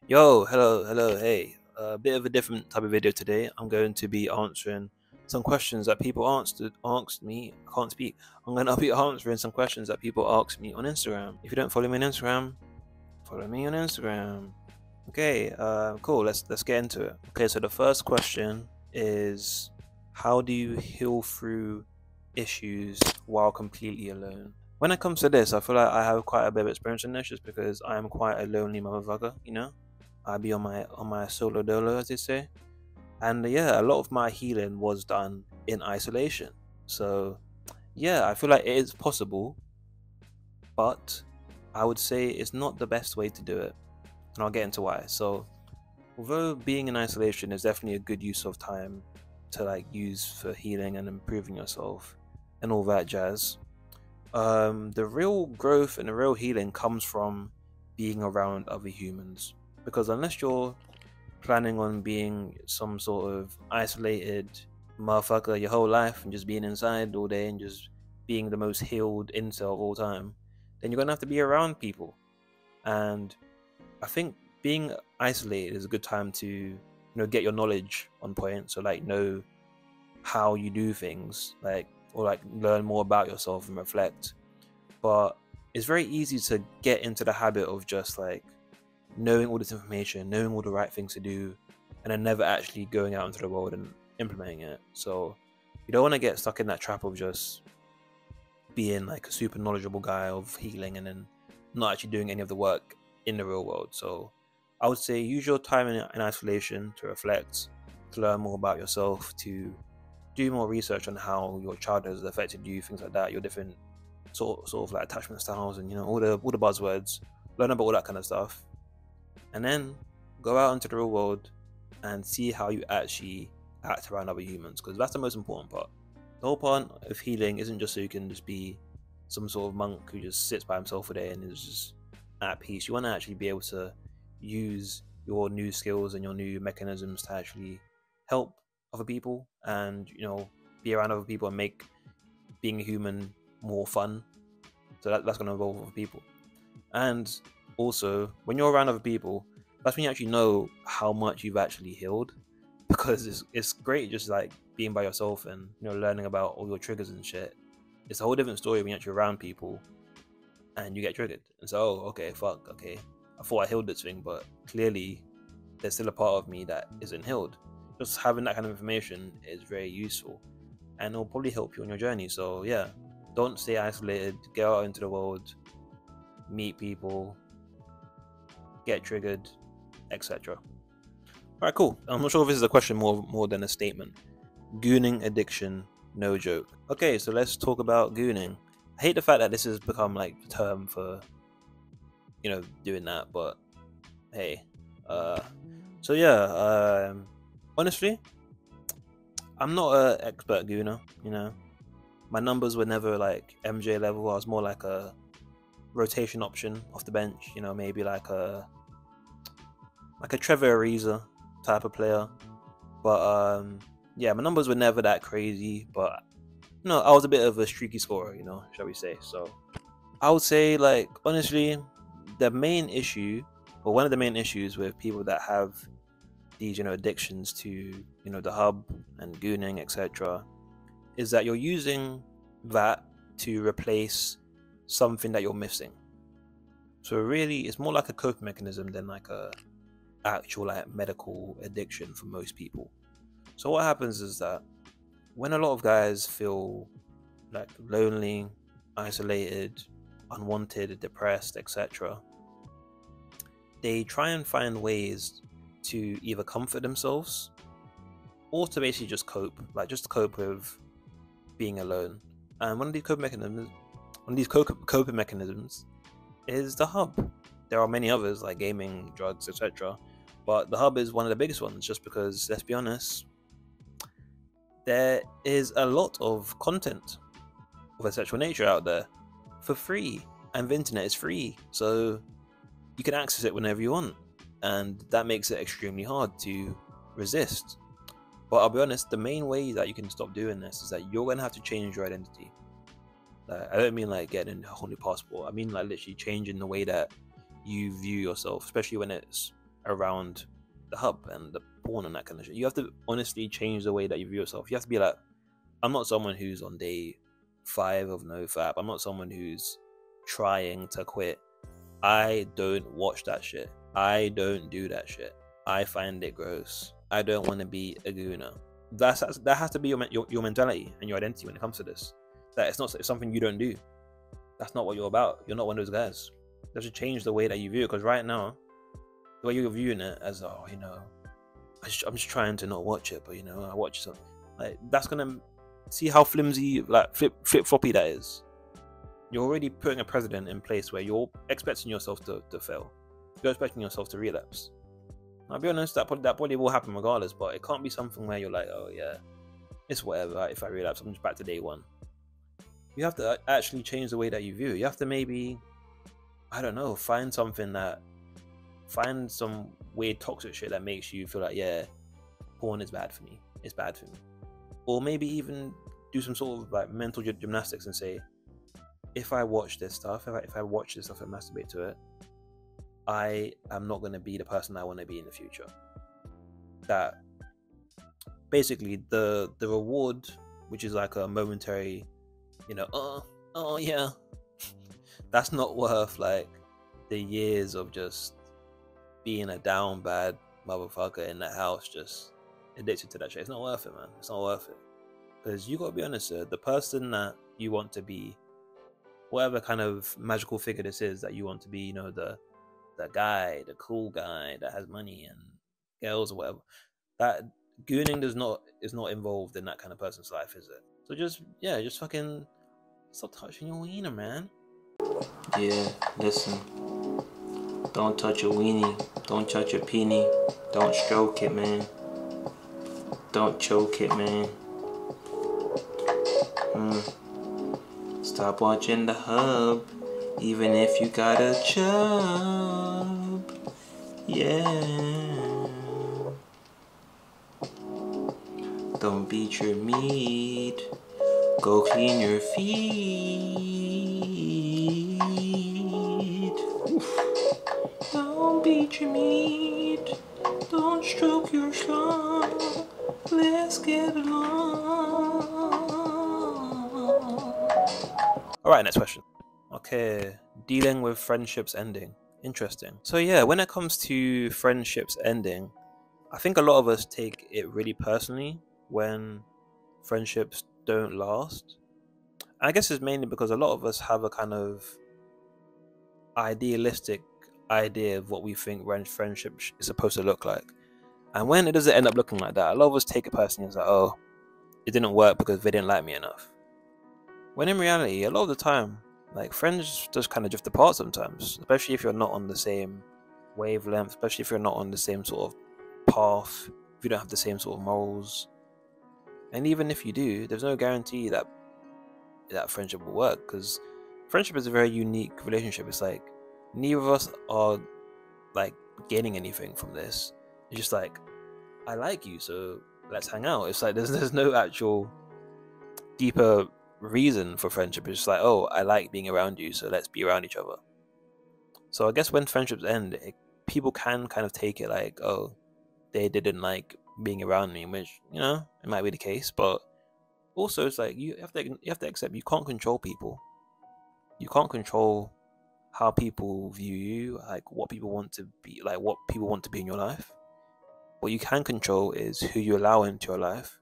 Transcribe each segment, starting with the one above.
Yo, hello, hey. A bit of a different type of video today. I'm going to be answering some questions that people asked me. I can't speak. I'm going to be answering some questions that people asked me on Instagram. If you don't follow me on Instagram, follow me on Instagram. Okay, cool. Let's get into it. Okay, so the first question is, how do you heal through issues while completely alone? When it comes to this, I feel like I have quite a bit of experience in this, just because I am quite a lonely motherfucker. I be on my solo dolo, as they say. And yeah, a lot of my healing was done in isolation. So yeah, I feel like it is possible, but I would say it's not the best way to do it. And I'll get into why. So although being in isolation is definitely a good use of time to like use for healing and improving yourself and all that jazz, the real growth and the real healing comes from being around other humans. Because unless you're planning on being some sort of isolated motherfucker your whole life and just being inside all day and just being the most healed incel of all time, then you're gonna have to be around people. And I think being isolated is a good time to get your knowledge on point. So like know how you do things, like, or like learn more about yourself and reflect. But it's very easy to get into the habit of just like knowing all this information, knowing all the right things to do, and then never actually going out into the world and implementing it. So you don't want to get stuck in that trap of just being like a super knowledgeable guy of healing and then not actually doing any of the work in the real world. So I would say use your time in isolation to reflect, to learn more about yourself, to do more research on how your childhood has affected you, things like that, your different sort of like attachment styles, and all the buzzwords. Learn about all that kind of stuff, and then go out into the real world and see how you actually act around other humans, because that's the most important part. The whole point of healing isn't just so you can just be some sort of monk who just sits by himself a day and is just at peace. You want to actually be able to use your new skills and your new mechanisms to actually help other people, and be around other people and make being a human more fun. So that's going to involve other people. And also, when you're around other people, that's when you actually know how much you've actually healed. Because it's great just like being by yourself and learning about all your triggers and shit. It's a whole different story when you're actually around people and you get triggered. And so, oh, okay, fuck, okay. I thought I healed this thing, but clearly there's still a part of me that isn't healed. Just having that kind of information is very useful, and it'll probably help you on your journey. So yeah, don't stay isolated. Get out into the world, meet people, get triggered, etc. All right, cool. I'm not sure if this is a question more than a statement. Gooning addiction, no joke. Okay, so let's talk about gooning. I hate the fact that this has become like the term for doing that, but hey. Uh, so yeah. Honestly, I'm not an expert gooner. My numbers were never like MJ level. I was more like a rotation option off the bench. Maybe like a Trevor Ariza type of player. But yeah, my numbers were never that crazy. But I was a bit of a streaky scorer, shall we say? So I would say, like, honestly, the main issue, or one of the main issues with people that have these, addictions to, the hub and gooning, etc., is that you're using that to replace something that you're missing. So really, it's more like a coping mechanism than like a actual like medical addiction for most people. So what happens is that when a lot of guys feel like lonely, isolated, unwanted, depressed, etc., they try and find ways to either comfort themselves or to basically just cope, like just cope with being alone. And one of these coping mechanisms is the hub. There are many others like gaming, drugs, etc., but the hub is one of the biggest ones, just because, let's be honest, there is a lot of content of a sexual nature out there for free, and the internet is free, so you can access it whenever you want, and that makes it extremely hard to resist. But I'll be honest, the main way that you can stop doing this is that you're going to have to change your identity. I don't mean like getting a whole new passport. I mean like literally changing the way that you view yourself, especially when it's around the hub and the porn and that kind of shit. You have to honestly change the way that you view yourself. You have to be like, I'm not someone who's on day 5 of NoFap. I'm not someone who's trying to quit. I don't watch that shit. I don't do that shit. I find it gross. I don't want to be a gooner. That has to be your mentality and your identity when it comes to this. That it's something you don't do. That's not what you're about. You're not one of those guys. That should change the way that you view it, because right now, the way you're viewing it as, oh, you know, I'm just trying to not watch it, but you know, I watch something. Like, that's gonna see how flimsy, like flip floppy that is. You're already putting a precedent in place where you're expecting yourself to fail. You're expecting yourself to relapse. I'll be honest, that probably will happen regardless, but it can't be something where you're like, oh yeah, it's whatever. Right? If I relapse, I'm just back to day one. You have to actually change the way that you view it. You have to maybe, I don't know, find some weird toxic shit that makes you feel like, yeah, porn is bad for me. It's bad for me. Or maybe even do some sort of like mental gymnastics and say, if I watch this stuff, if I watch this stuff and masturbate to it, I am not going to be the person I want to be in the future. That basically the reward, which is like a momentary, you know, oh yeah, that's not worth like the years of just being a down bad motherfucker in the house, just addicted to that shit. It's not worth it, man. It's not worth it. Because you gotta be honest, sir, the person that you want to be, whatever kind of magical figure this is that you want to be, you know, the guy, the cool guy that has money and girls or whatever, that gooning is not involved in that kind of person's life, is it? So just fucking stop touching your wiener, man. Yeah, listen. Don't touch your weenie. Don't touch your peenie. Don't stroke it, man. Don't choke it, man. Stop watching the hub, even if you got a chub. Yeah. Don't beat your meat. Go clean your feet. Oof. Don't beat your meat. Don't stroke your schlong. Let's get along. Alright, next question. Okay, dealing with friendships ending. Interesting. So yeah, when it comes to friendships ending, I think a lot of us take it really personally when friendships don't last. And I guess it's mainly because a lot of us have a kind of idealistic idea of what we think friendship is supposed to look like. And when it doesn't end up looking like that, a lot of us take it personally as like, oh, it didn't work because they didn't like me enough. When in reality, a lot of the time, like, friends just kind of drift apart sometimes, especially if you're not on the same wavelength, especially if you're not on the same sort of path, if you don't have the same sort of morals. And even if you do, there's no guarantee that friendship will work, because friendship is a very unique relationship. It's like neither of us are like gaining anything from this. It's just like, I like you, so let's hang out. It's like there's no actual deeper reason for friendship. It's just like, oh, I like being around you, so let's be around each other. So I guess when friendships end, people can kind of take it like, oh, they didn't like being around me, which, you know, it might be the case, but also it's like you have to accept you can't control people. You can't control how people view you, like what people want to be, like what people want to be in your life. What you can control is who you allow into your life,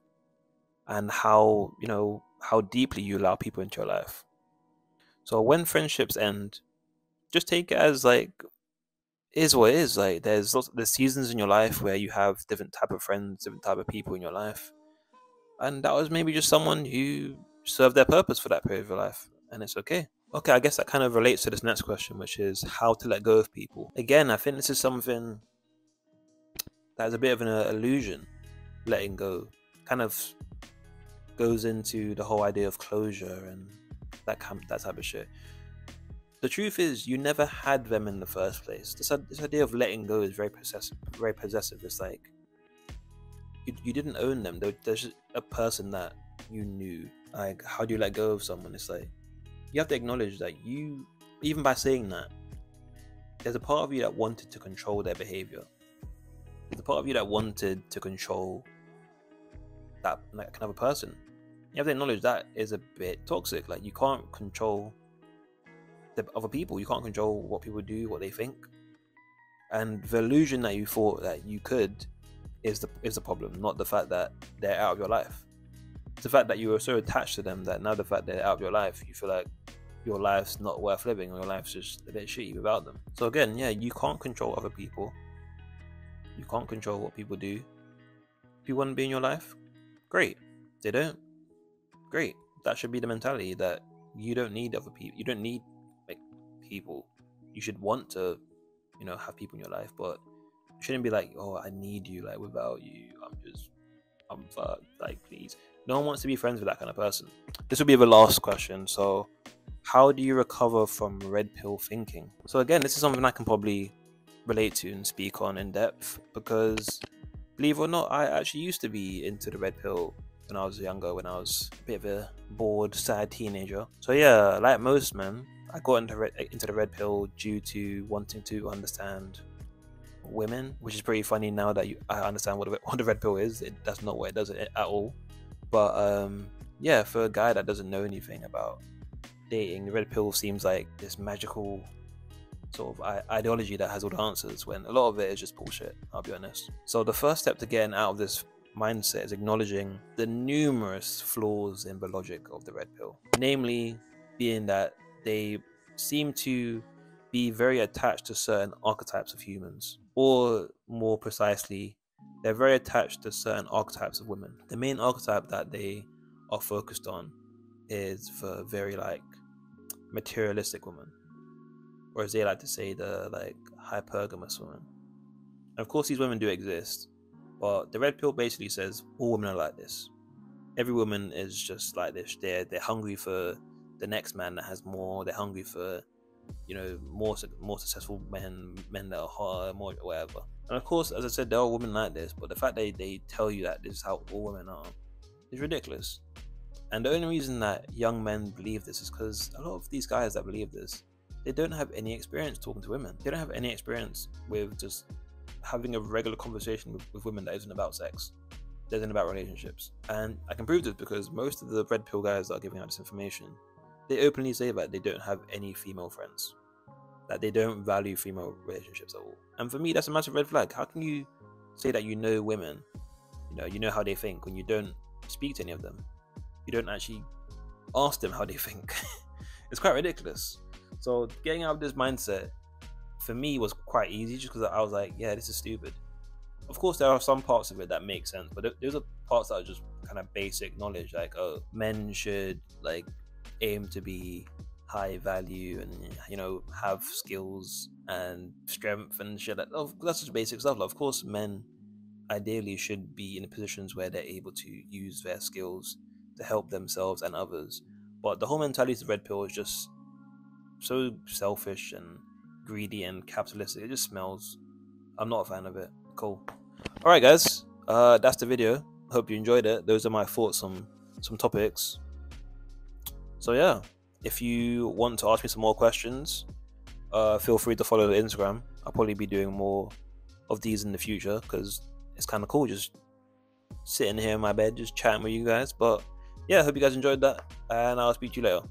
and how, you know, how deeply you allow people into your life. So when friendships end, just take it as like, is what it is. Like there's seasons in your life where you have different type of friends, different type of people in your life, and that was maybe just someone who served their purpose for that period of your life, and it's okay. Okay, I guess that kind of relates to this next question, which is how to let go of people. Again, I think this is something that's a bit of an illusion. Letting go kind of goes into the whole idea of closure and that type of shit. The truth is, you never had them in the first place. This idea of letting go is very possessive. It's like you didn't own them. There's just a person that you knew. Like, how do you let go of someone? It's like you have to acknowledge that you, even by saying that, there's a part of you that wanted to control their behavior. There's a part of you that wanted to control that like kind of a person. You have to acknowledge that is a bit toxic. Like, you can't control the other people. You can't control what people do, what they think. And the illusion that you thought that you could is the problem, not the fact that they're out of your life. It's the fact that you were so attached to them that now the fact they're out of your life, you feel like your life's not worth living, or your life's just a bit shitty without them. So again, yeah, you can't control other people. You can't control what people do. If you want to be in your life, great. If they don't, great. That should be the mentality, that you don't need other people. You don't need like people. You should want to, you know, have people in your life, but it shouldn't be like, oh, I need you. Like, without you, I'm fucked. Like, please. No one wants to be friends with that kind of person. This will be the last question. So, how do you recover from red pill thinking? So again, this is something I can probably relate to and speak on in depth, because believe it or not, I actually used to be into the red pill when I was younger, when I was a bit of a bored, sad teenager. So yeah, like most men, I got into the red pill due to wanting to understand women, which is pretty funny now that I understand what the red pill is. That's not what it does at all. But yeah, for a guy that doesn't know anything about dating, the red pill seems like this magical sort of ideology that has all the answers, when a lot of it is just bullshit, I'll be honest. So the first step to getting out of this mindset is acknowledging the numerous flaws in the logic of the red pill, namely being that they seem to be very attached to certain archetypes of humans, or more precisely, they're very attached to certain archetypes of women. The main archetype that they are focused on is for very like materialistic women, or as they like to say, the like hypergamous women. And of course these women do exist, but the red pill basically says all women are like this. Every woman is just like this. They're hungry for the next man that has more. They're hungry for, you know, more successful men that are hotter, more whatever. And of course, as I said, there are women like this, but the fact that they tell you that this is how all women are is ridiculous. And the only reason that young men believe this is because a lot of these guys that believe this, they don't have any experience talking to women. They don't have any experience with just having a regular conversation with women that isn't about sex, that isn't about relationships. And I can prove this because most of the red pill guys that are giving out this information, they openly say that they don't have any female friends, that they don't value female relationships at all. And for me, that's a massive red flag. How can you say that you know women, you know how they think, when you don't speak to any of them? You don't actually ask them how they think. It's quite ridiculous. So getting out of this mindset for me was quite easy, just because I was like, yeah, this is stupid. Of course, there are some parts of it that make sense, but those are parts that are just kind of basic knowledge, like, oh, men should like aim to be high value and, you know, have skills and strength and shit. That's just basic stuff. Like, of course, men ideally should be in positions where they're able to use their skills to help themselves and others. But the whole mentality of red pill is just so selfish and greedy and capitalistic. It just smells. I'm not a fan of it. Cool. Alright guys, that's the video. Hope you enjoyed it. Those are my thoughts on some topics. So yeah, if you want to ask me some more questions, feel free to follow the Instagram. I'll probably be doing more of these in the future, because it's kind of cool just sitting here in my bed just chatting with you guys. But yeah, hope you guys enjoyed that, and I'll speak to you later.